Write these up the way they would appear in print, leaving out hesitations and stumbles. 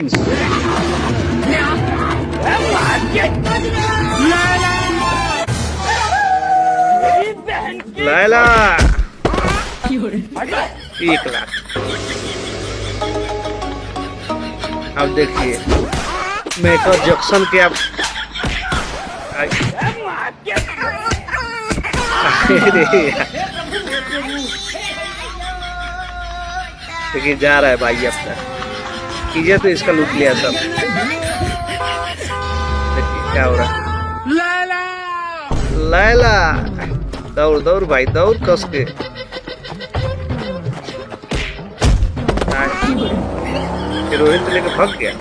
लायला 1 लाख। अब देखिए मेकअप जंक्शन के आप लेकिन जा रहा है भाई अब तक कीजिए तो इसका लूट लिया सब। देखिए क्या हो रहा है। लैला दौड़ दौड़ भाई दौड़ कस के। रोहित लेके भाग गया।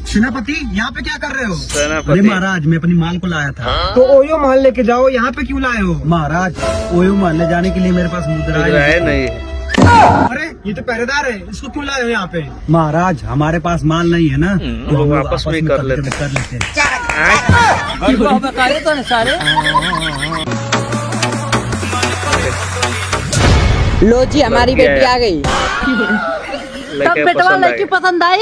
सेनापति यहाँ पे क्या कर रहे हो? सेनापति अरे महाराज मैं अपनी माल को लाया था। तो ओयो महल लेके जाओ, यहाँ पे क्यों लाए हो? महाराज ओयो महल ले जाने के लिए मेरे पास मुद्रा है नहीं। अरे ये तो पहरेदार है, इसको क्यों लाए हो यहाँ पे? महाराज हमारे पास माल नहीं है ना, तो हम वापस में कर लेते हैं। लो जी हमारी बेटी आ गई। तब बेटवा लड़की पसंद आई,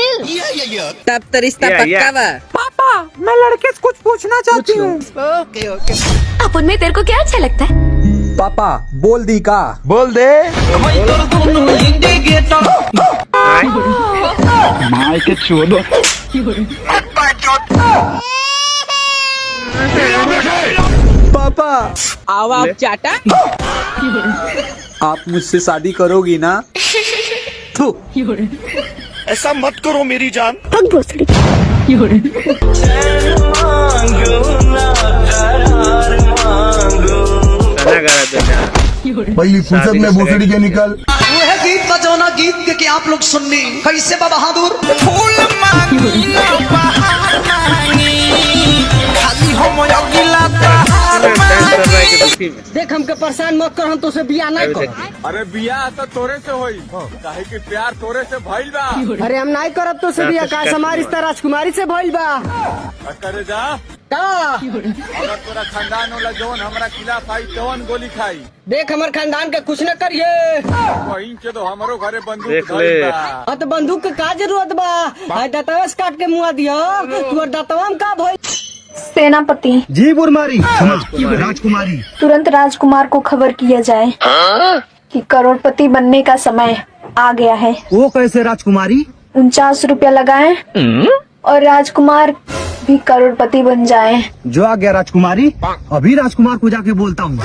तब तो रिश्ता पक्का बा। पापा मैं लड़के से कुछ पूछना चाहती हूँ। Okay okay. अब उनमें तेरे को क्या अच्छा लगता है? पापा बोल दी का? बोल दे। माय के छोड़ो। पापा आओ आप चाटा। आप मुझसे शादी करोगी ना? ऐसा मत करो मेरी जान। पहली फुर्सत में भोसड़ी के निकल। वो है गीत बजाना, गीत के आप लोग सुननी कैसे बा बहादुर। फूल मांगी ना बहार मांगी, खाली हो मोया गिला बहार मांगी। देख हमके परेशान मत कर, हम तो से बिया नहीं कर। अरे बिया तो तोरे से होई, काहे कि प्यार तोरे से भइल बा। अरे हम नहीं करब तो से बिया, का हमारी रिश्ता राजकुमारी से भइल बा। करे जा का अगर तोरा खानदान वाला जवन हमरा खिलाफ आई तवन गोली खाई। देख हमार खानदान के कुछ न करिए। वहीं के तो हमरो घरे बंदूक देख ले। धइल बा। हाँ तो बंदूक के का जरूरत बा? हाय दातवा से काट के मुआ दिया, तोर दातवा में का भइल? सेनापति जी बुरमारी राजकुमारी। तुरंत राजकुमार को खबर किया जाए कि करोड़पति बनने का समय आ गया है। वो कैसे राजकुमारी? 49 रुपया लगाएं और राजकुमार भी करोड़पति बन जाए। जो आ गया राजकुमारी, अभी राजकुमार को जाके बोलता हूँ।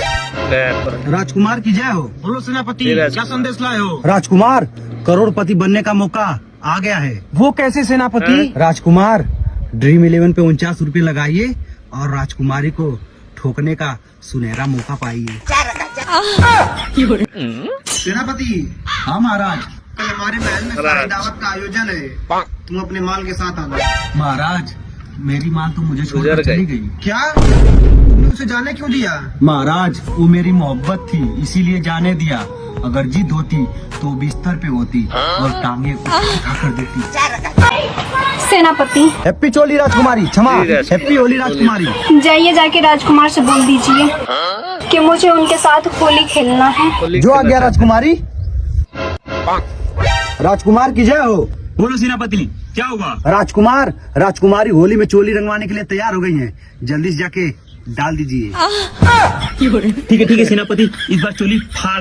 राजकुमार की जय हो। बोलो सेनापति क्या संदेश लाए हो? राजकुमार करोड़पति बनने का मौका आ गया है। वो कैसे सेनापति? राजकुमार ड्रीम 11 पे 49 रुपए लगाइए और राजकुमारी को ठोकने का सुनहरा मौका पाइए। सेनापति हाँ महाराज, कल हमारे महल में शाही दावत का आयोजन है, तुम अपने माल के साथ आना। महाराज मेरी माल तो मुझे छोड़कर चली गई। क्या तुमने उसे जाने क्यों दिया? महाराज वो मेरी मोहब्बत थी इसीलिए जाने दिया, अगर जिद होती तो बिस्तर पे होती और टांगे उठा कर देती। सेनापति हैप्पी चोली राजकुमारी, क्षमा हैप्पी होली राजकुमारी। जाइए जाके राजकुमार से बोल दीजिए कि मुझे उनके साथ होली खेलना है। जो आ गया राजकुमारी। राजकुमार की जय हो। बोलो सेनापति क्या हुआ? राजकुमार राजकुमारी होली में चोली रंगवाने के लिए तैयार हो गई हैं, जल्दी से जाके डाल दीजिए। ठीक है सेनापति, इस बार चोली फाड़